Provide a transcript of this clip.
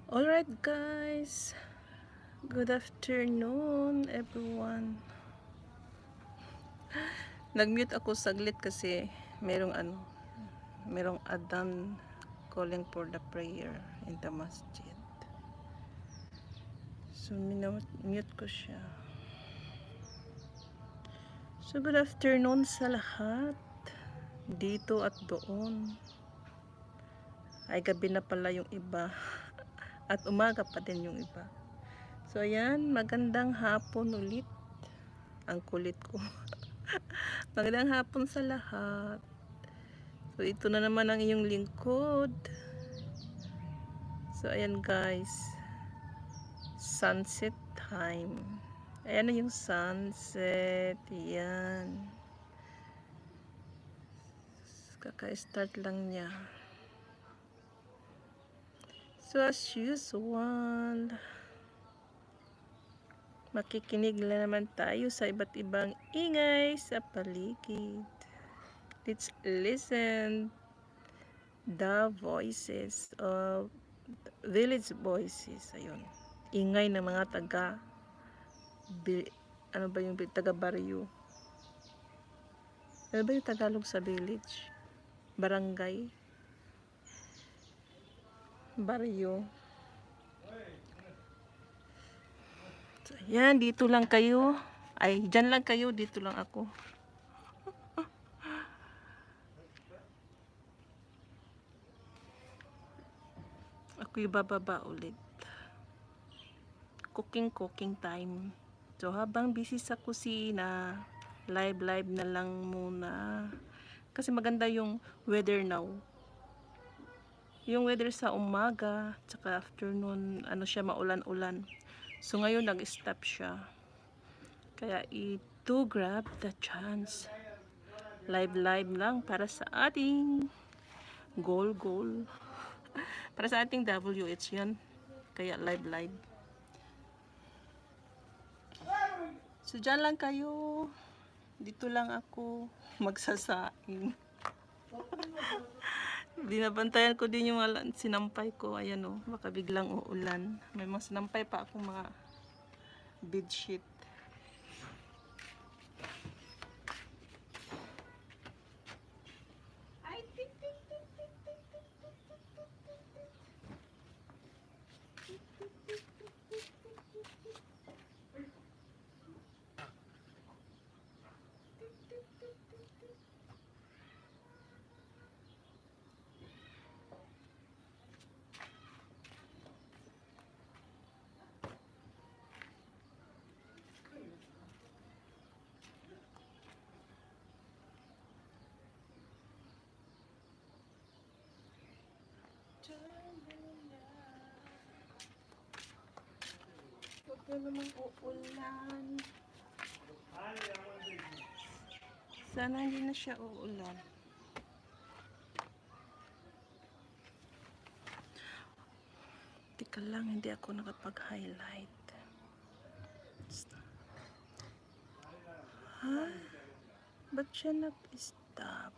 Alright guys, good afternoon everyone. Nag-mute ako saglit kasi merong adhan calling for the prayer in the masjid. So mute ko siya. So good afternoon sa lahat, dito at doon. Ay gabi na pala yung iba at umaga pa din yung iba. So ayan, magandang hapon ulit. Ang kulit ko. Magandang hapon sa lahat. So ito na naman ang iyong lingkod. So ayan guys, sunset time. Ayan na yung sunset. Ayan. Kaka-start lang niya. So as usual, makikinig na naman tayo sa iba't ibang ingay sa paligid. Let's listen the voices of village voices. Ayun. Ingay ng mga taga baryo. Ano ba yung Tagalog sa village? Barangay? Baryo. So, yan, dito lang kayo. Ay, dyan lang kayo, dito lang ako. Ako'y bababa ulit. Cooking time. So, habang busy sa kusina, live na lang muna. Kasi maganda yung weather now. Yung weather sa umaga, tsaka afternoon, siya, maulan-ulan. So, ngayon, nag-stop siya. Kaya, to grab the chance. Live lang para sa ating goal. Para sa ating WH yan. Kaya, live. So, dyan lang kayo. Dito lang ako magsasaing. Binabantayan ko din yung sinampay ko. Ayan o, baka biglang uulan. May mga sinampay pa akong mga bedsheet. Ay, tik. Huwag na namang uulan. Sana hindi na siya uulan. Tika lang, hindi ako nakapag-highlight. Ha? Ba't siya nag-stop?